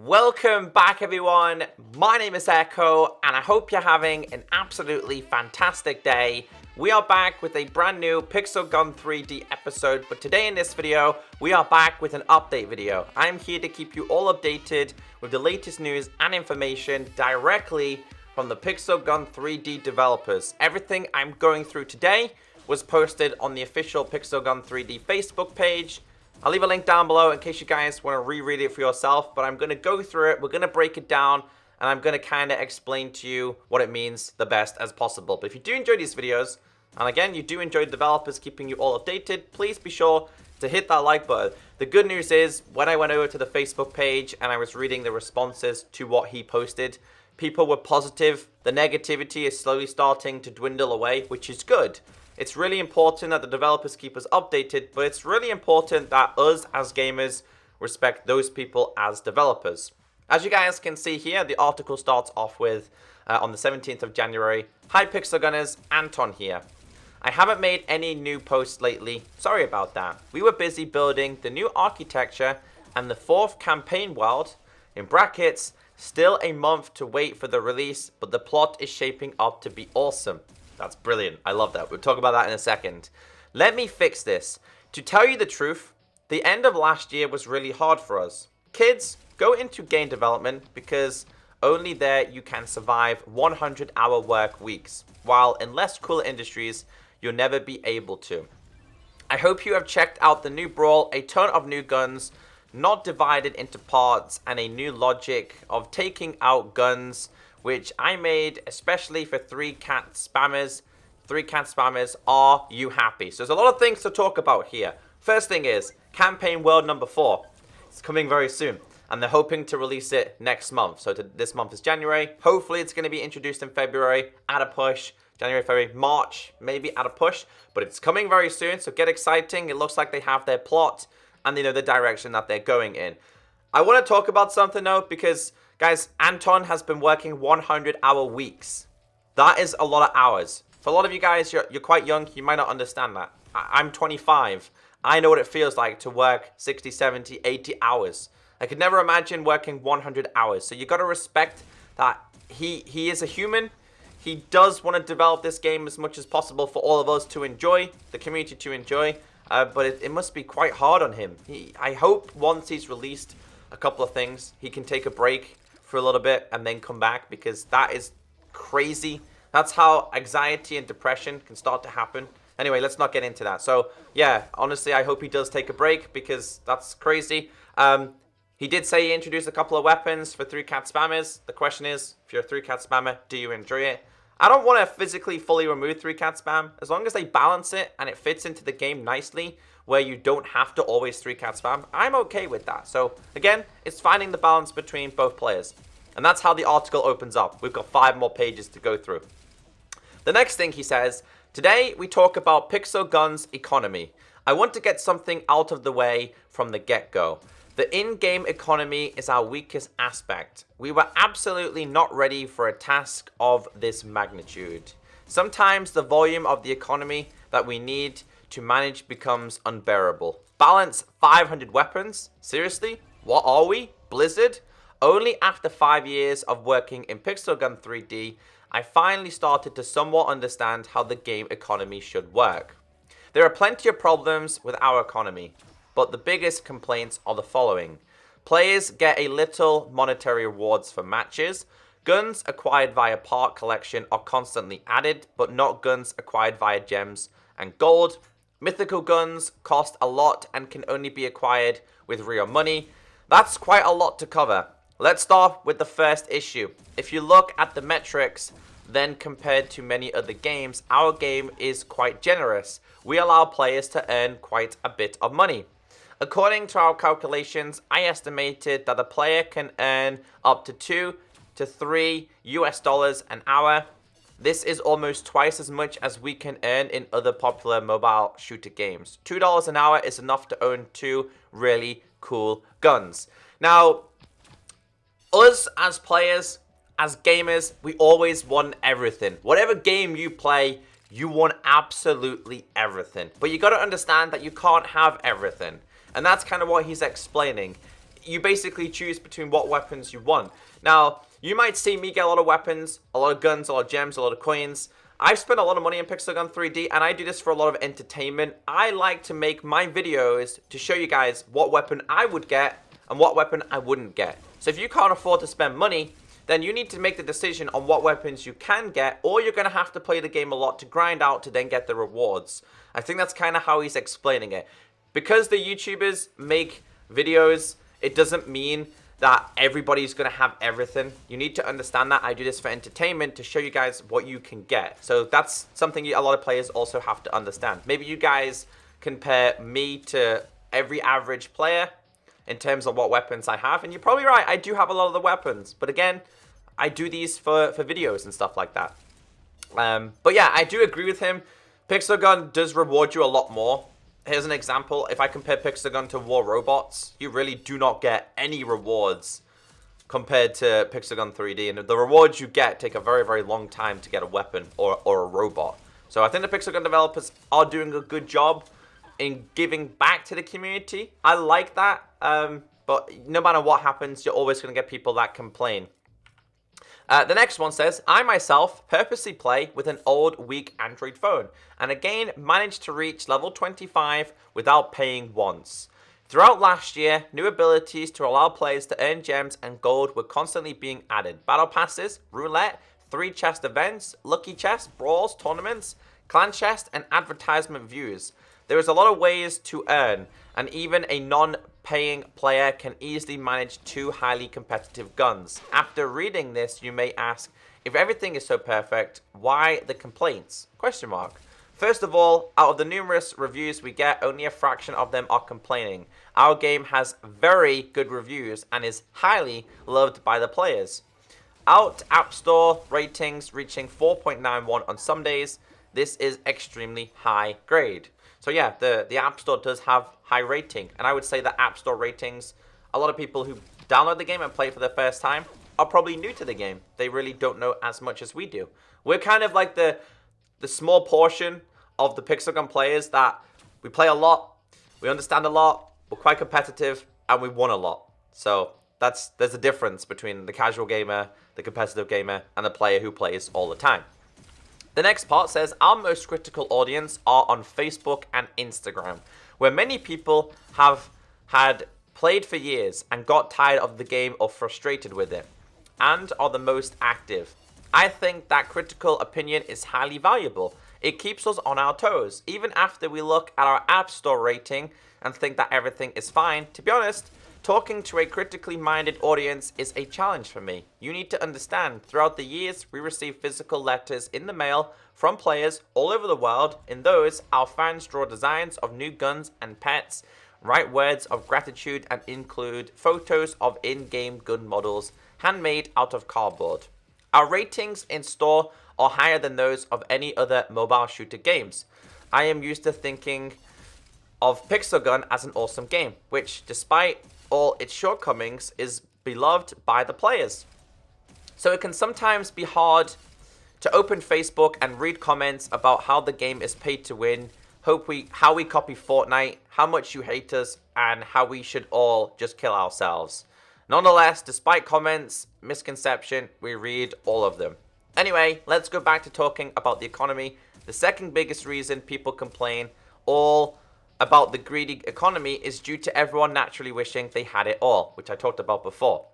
Welcome back everyone, my name is Echo and I hope you're having an absolutely fantastic day. We are back with a brand new Pixel Gun 3D episode, but today in this video, we are back with an update video. I'm here to keep you all updated with the latest news and information directly from the Pixel Gun 3D developers. Everything I'm going through today was posted on the official Pixel Gun 3D Facebook page. I'll leave a link down below in case you guys want to reread it for yourself, but I'm going to go through it, we're going to break it down, and I'm going to kind of explain to you what it means the best as possible. But if you do enjoy these videos, and again, you do enjoy developers keeping you all updated, please be sure to hit that like button. The good news is, when I went over to the Facebook page and I was reading the responses to what he posted, people were positive. The negativity is slowly starting to dwindle away, which is good. It's really important that the developers keep us updated, but it's really important that us as gamers respect those people as developers. As you guys can see here, the article starts off with, on the 17th of January, "Hi Pixel Gunners, Anton here. I haven't made any new posts lately, sorry about that. We were busy building the new architecture and the 4th campaign world, in brackets, still a month to wait for the release, but the plot is shaping up to be awesome." That's brilliant. I love that. We'll talk about that in a second. Let me fix this. To tell you the truth, the end of last year was really hard for us. Kids, go into game development because only there you can survive 100-hour work weeks, while in less cool industries, you'll never be able to. I hope you have checked out the new Brawl, a ton of new guns, not divided into parts, and a new logic of taking out guns, which I made especially for 3-cat spammers. 3-cat spammers, are you happy? So there's a lot of things to talk about here. First thing is, campaign world number 4. It's coming very soon, and they're hoping to release it next month. So this month is January. Hopefully it's going to be introduced in February at a push. January, February, March, maybe at a push. But it's coming very soon, so get exciting. It looks like they have their plot and they know the direction that they're going in. I want to talk about something though, because guys, Anton has been working 100-hour weeks. That is a lot of hours. For a lot of you guys, you're quite young, you might not understand that. I'm 25. I know what it feels like to work 60, 70, 80 hours. I could never imagine working 100 hours. So you got to respect that he is a human. He does want to develop this game as much as possible for all of us to enjoy, the community to enjoy. But it must be quite hard on him. I hope once he's released a couple of things, he can take a break for a little bit and then come back, because that is crazy. That's how anxiety and depression can start to happen. Anyway, let's not get into that. So yeah, honestly, I hope he does take a break, because that's crazy. He did say he introduced a couple of weapons for 3-cat spammers. The question is, if you're a 3-cat spammer, do you enjoy it? I don't want to physically fully remove 3-cat spam. As long as they balance it and it fits into the game nicely, where you don't have to always 3-cat spam, I'm okay with that. So again, it's finding the balance between both players. And that's how the article opens up. We've got 5 more pages to go through. The next thing he says, "Today we talk about Pixel Gun's economy. I want to get something out of the way from the get-go. The in-game economy is our weakest aspect. We were absolutely not ready for a task of this magnitude. Sometimes the volume of the economy that we need to manage becomes unbearable. Balance 500 weapons? Seriously? What are we? Blizzard? Only after 5 years of working in Pixel Gun 3D, I finally started to somewhat understand how the game economy should work. There are plenty of problems with our economy, but the biggest complaints are the following. Players get a little monetary rewards for matches. Guns acquired via part collection are constantly added, but not guns acquired via gems and gold. Mythical guns cost a lot and can only be acquired with real money." That's quite a lot to cover. Let's start with the first issue. If you look at the metrics, then compared to many other games, our game is quite generous. We allow players to earn quite a bit of money. According to our calculations, I estimated that a player can earn up to $2 to $3 an hour. This is almost twice as much as we can earn in other popular mobile shooter games. $2 an hour is enough to own 2 really cool guns. Now, us as players, as gamers, we always want everything. Whatever game you play, you want absolutely everything. But you got to understand that you can't have everything. And that's kind of what he's explaining. you basically choose between what weapons you want. Now, you might see me get a lot of weapons, a lot of guns, a lot of gems, a lot of coins. I've spent a lot of money in Pixel Gun 3D, and I do this for a lot of entertainment. I like to make my videos to show you guys what weapon I would get and what weapon I wouldn't get. So if you can't afford to spend money, then you need to make the decision on what weapons you can get, or you're going to have to play the game a lot to grind out to then get the rewards. I think that's kind of how he's explaining it. Because the YouTubers make videos, it doesn't mean that everybody's going to have everything. You need to understand that I do this for entertainment to show you guys what you can get. So that's something a lot of players also have to understand. Maybe you guys compare me to every average player in terms of what weapons I have. And you're probably right, I do have a lot of the weapons. But again, I do these for videos and stuff like that. But yeah, I do agree with him. Pixel Gun does reward you a lot more. Here's an example. If I compare Pixel Gun to War Robots, you really do not get any rewards compared to Pixel Gun 3D. And the rewards you get take a very, very long time to get a weapon or a robot. So I think the Pixel Gun developers are doing a good job in giving back to the community. I like that. But no matter what happens, you're always going to get people that complain. The next one says, I myself purposely play with an old, weak Android phone, and again managed to reach level 25 without paying once. Throughout last year, new abilities to allow players to earn gems and gold were constantly being added. Battle passes, roulette, 3 chest events, lucky chests, brawls, tournaments, clan chest, and advertisement views. There is a lot of ways to earn, and even a non-paying player can easily manage 2 highly competitive guns. After reading this, you may ask, if everything is so perfect, why the complaints? Question mark. First of all, out of the numerous reviews we get, only a fraction of them are complaining. Our game has very good reviews and is highly loved by the players. Out App Store ratings reaching 4.91 on some days. This is extremely high grade. So yeah, the App Store does have high rating. And I would say that App Store ratings, a lot of people who download the game and play it for the first time are probably new to the game. They really don't know as much as we do. We're kind of like the small portion of the Pixel Gun players that we play a lot, we understand a lot, we're quite competitive, and we won a lot. So there's a difference between the casual gamer, the competitive gamer, and the player who plays all the time. The next part says, our most critical audience are on Facebook and Instagram, where many people have had played for years and got tired of the game or frustrated with it, and are the most active. I think that critical opinion is highly valuable. It keeps us on our toes, even after we look at our App Store rating and think that everything is fine. To be honest, talking to a critically minded audience is a challenge for me. You need to understand, throughout the years, we receive physical letters in the mail from players all over the world. In those, our fans draw designs of new guns and pets, write words of gratitude, and include photos of in-game gun models handmade out of cardboard. Our ratings in store are higher than those of any other mobile shooter games. I am used to thinking of Pixel Gun as an awesome game, which, despite all its shortcomings, is beloved by the players. So it can sometimes be hard to open Facebook and read comments about how the game is paid to win, how we copy Fortnite, how much you hate us, and how we should all just kill ourselves. Nonetheless, despite comments, misconception, we read all of them. Anyway, let's go back to talking about the economy. The second biggest reason people complain all about the greedy economy is due to everyone naturally wishing they had it all, which I talked about before.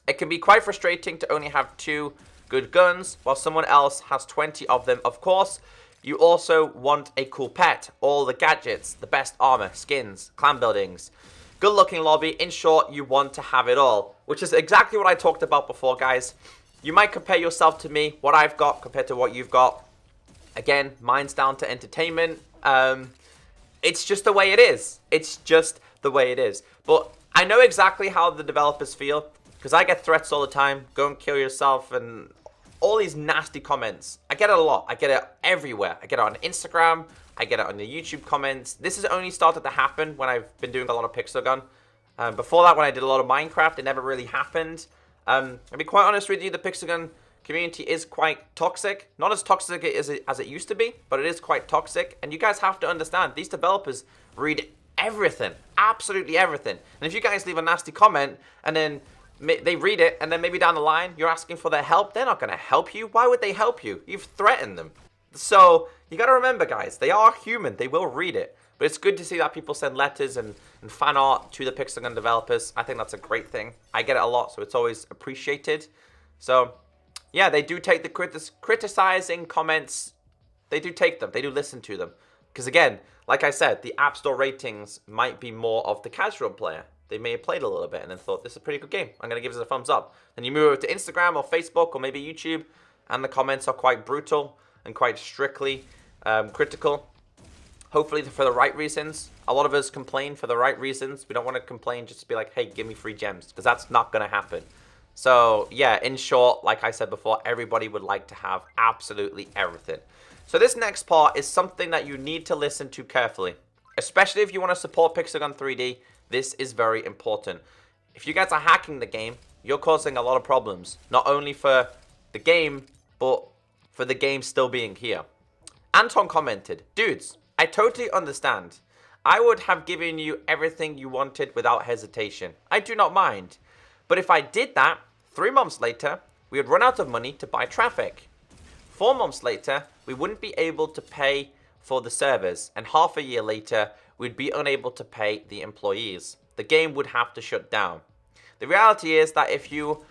It can be quite frustrating to only have 2 good guns while someone else has 20 of them. Of course, you also want a cool pet, all the gadgets, the best armor, skins, clan buildings, good looking lobby. In short, you want to have it all, which is exactly what I talked about before, guys. You might compare yourself to me, what I've got compared to what you've got. Again, mine's down to entertainment. It's just the way it is. It's just the way it is. But I know exactly how the developers feel, because I get threats all the time. Go and kill yourself and all these nasty comments. I get it a lot. I get it everywhere. I get it on Instagram. I get it on the YouTube comments. This has only started to happen when I've been doing a lot of Pixel Gun. Before that, when I did a lot of Minecraft, it never really happened. I'll be quite honest with you, the Pixel Gun community is quite toxic. Not as toxic as it used to be, but it is quite toxic. And you guys have to understand, these developers read everything. Absolutely everything. And if you guys leave a nasty comment and then they read it and then maybe down the line you're asking for their help, they're not going to help you. Why would they help you? You've threatened them. So you got to remember, guys, they are human. They will read it. But it's good to see that people send letters and fan art to the Pixel Gun developers. I think that's a great thing. I get it a lot, so it's always appreciated. So, yeah, they do take the criticizing comments. They do take them. They do listen to them. Because, again, like I said, the App Store ratings might be more of the casual player. They may have played a little bit and then thought, this is a pretty good game. I'm going to give this a thumbs up. Then you move over to Instagram or Facebook or maybe YouTube, and the comments are quite brutal and quite strictly critical. Hopefully for the right reasons. A lot of us complain for the right reasons. We don't want to complain just to be like, hey, give me free gems. Because that's not going to happen. So, yeah, in short, like I said before, everybody would like to have absolutely everything. So this next part is something that you need to listen to carefully. Especially if you want to support Pixel Gun 3D. This is very important. If you guys are hacking the game, you're causing a lot of problems. Not only for the game, but for the game still being here. Anton commented, dudes, I totally understand. I would have given you everything you wanted without hesitation. I do not mind. But if I did that, 3 months later, we would run out of money to buy traffic. 4 months later, we wouldn't be able to pay for the servers. And half a year later, we'd be unable to pay the employees. The game would have to shut down. The reality is that if you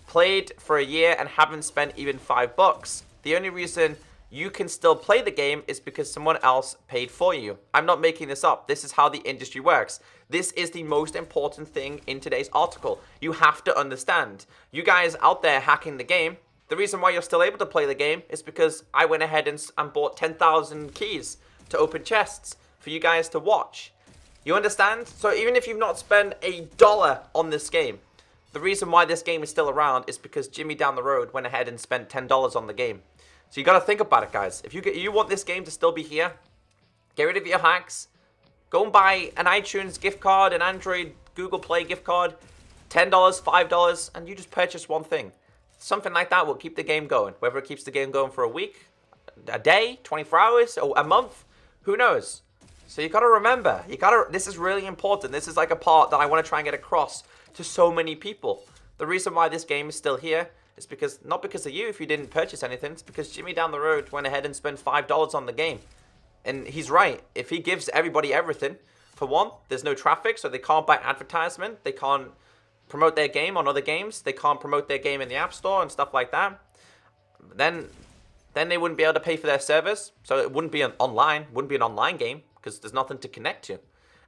played for a year and haven't spent even $5, the only reason you can still play the game is because someone else paid for you. I'm not making this up. This is how the industry works. This is the most important thing in today's article. You have to understand. You guys out there hacking the game, the reason why you're still able to play the game is because I went ahead and bought 10,000 keys to open chests for you guys to watch. You understand? So even if you've not spent $1 on this game, the reason why this game is still around is because Jimmy down the road went ahead and spent $10 on the game. So you got to think about it, guys. If you want this game to still be here, get rid of your hacks. Go and buy an iTunes gift card, an Android Google Play gift card, $10, $5, and you just purchase one thing. Something like that will keep the game going. Whether it keeps the game going for a week, a day, 24 hours, or a month, who knows? So you got to remember, this is really important. This is like a part that I want to try and get across to so many people. The reason why this game is still here is because, not because of you if you didn't purchase anything, it's because Jimmy down the road went ahead and spent $5 on the game. And he's right. If he gives everybody everything, for one, there's no traffic, so they can't buy advertisement. They can't promote their game on other games. They can't promote their game in the App Store and stuff like that. Then they wouldn't be able to pay for their servers, so it wouldn't be an online game, because there's nothing to connect to.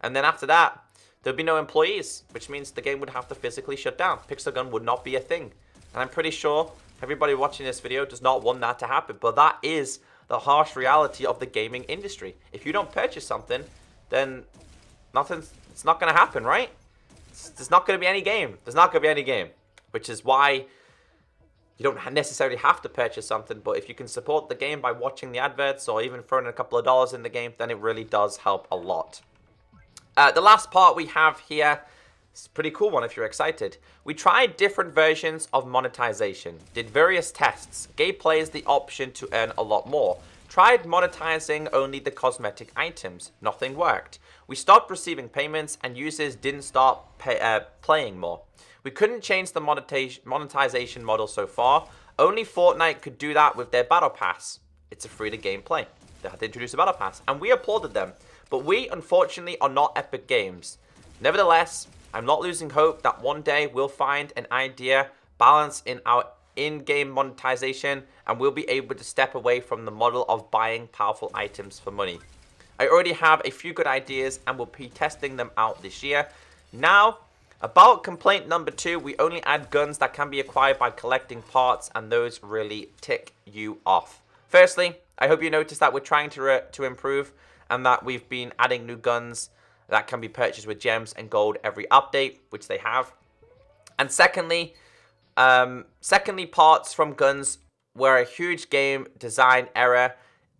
And then after that, there'd be no employees, which means the game would have to physically shut down. Pixel Gun would not be a thing. And I'm pretty sure everybody watching this video does not want that to happen. But that is the harsh reality of the gaming industry. If you don't purchase something, then it's not going to happen, right? There's not going to be any game. There's not going to be any game. Which is why you don't necessarily have to purchase something. But if you can support the game by watching the adverts or even throwing a couple of dollars in the game, then it really does help a lot. The last part we have here, it's a pretty cool one if you're excited. We tried different versions of monetization, did various tests, gave players the option to earn a lot more, tried monetizing only the cosmetic items, nothing worked. We stopped receiving payments and users didn't start playing more. We couldn't change the monetization model so far. Only Fortnite could do that with their Battle Pass. It's a free-to-game play. They had to introduce a Battle Pass, and we applauded them. But we, unfortunately, are not Epic Games. Nevertheless, I'm not losing hope that one day we'll find an idea balance in our in-game monetization and we'll be able to step away from the model of buying powerful items for money. I already have a few good ideas and will be testing them out this year. Now, about complaint number 2, we only add guns that can be acquired by collecting parts, and those really tick you off. Firstly, I hope you noticed that we're trying to improve and that we've been adding new guns that can be purchased with gems and gold every update, which they have. And secondly, parts from guns were a huge game design error.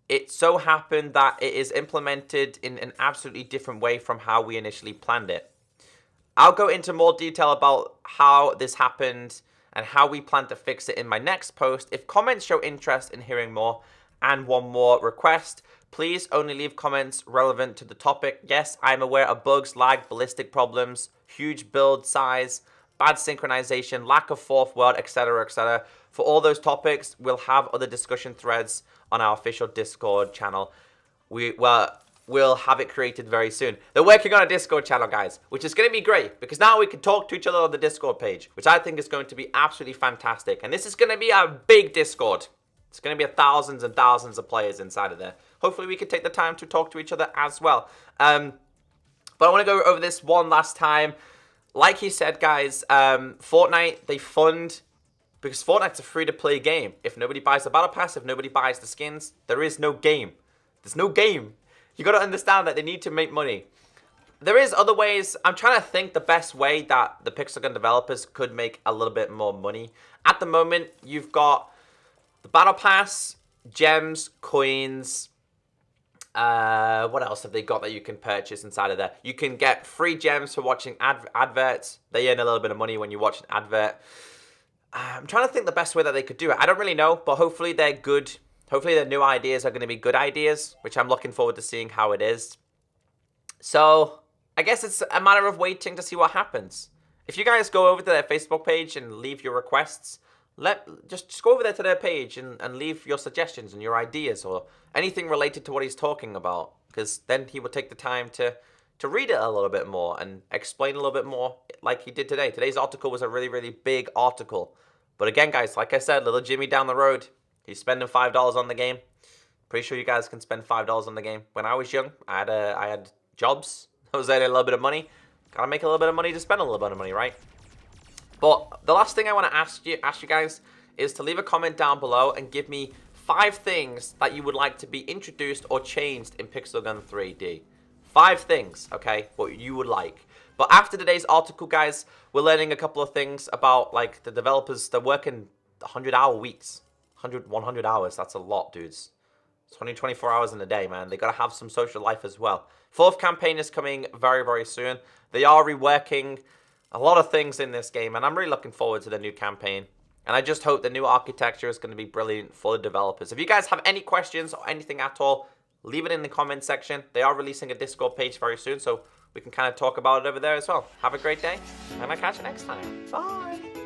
It so happened that it is implemented in an absolutely different way from how we initially planned it. I'll go into more detail about how this happened and how we plan to fix it in my next post if comments show interest in hearing more. And one more request, Please only leave comments relevant to the topic. Yes, I'm aware of bugs, lag, ballistic problems, huge build size, bad synchronization, lack of fourth world, etc., etc. For all those topics, we'll have other discussion threads on our official Discord channel. We'll have it created very soon. They're working on a Discord channel, guys, which is going to be great because now we can talk to each other on the Discord page, which I think is going to be absolutely fantastic. And this is going to be a big Discord. It's going to be thousands and thousands of players inside of there. Hopefully we can take the time to talk to each other as well. But I want to go over this one last time. Like he said, guys, Fortnite, they fund, because Fortnite's a free-to-play game. If nobody buys the battle pass, if nobody buys the skins, there is no game. There's no game. You got to understand that they need to make money. There is other ways. I'm trying to think the best way that the Pixel Gun developers could make a little bit more money. At the moment, you've got the battle pass, gems, coins. What else have they got that you can purchase inside of there? You can get free gems for watching adverts. They earn a little bit of money when you watch an advert. I'm trying to think the best way that they could do it. I don't really know, but hopefully they're good. Hopefully their new ideas are going to be good ideas, which I'm looking forward to seeing how it is. So I guess it's a matter of waiting to see what happens. If you guys go over to their Facebook page and leave your requests, just go over there to their page and leave your suggestions and your ideas or anything related to what he's talking about, because then he will take the time to read it a little bit more and explain a little bit more like he did today. Today's article was a really, really big article. But again, guys, like I said, little Jimmy down the road, he's spending $5 on the game. Pretty sure you guys can spend $5 on the game. When I was young, I had jobs. I was earning a little bit of money. Gotta make a little bit of money to spend a little bit of money, right? But the last thing I want to ask you guys is to leave a comment down below and give me 5 things that you would like to be introduced or changed in Pixel Gun 3D. 5 things, okay, what you would like. But after today's article, guys, we're learning a couple of things about, like, the developers. They're working 100-hour weeks. 100 hours, that's a lot, dudes. It's only 24 hours in a day, man. They got to have some social life as well. 4th campaign is coming very, very soon. They are reworking a lot of things in this game, and I'm really looking forward to the new campaign. And I just hope the new architecture is going to be brilliant for the developers. If you guys have any questions or anything at all, leave it in the comment section. They are releasing a Discord page very soon, so we can kind of talk about it over there as well. Have a great day, and I'll catch you next time. Bye!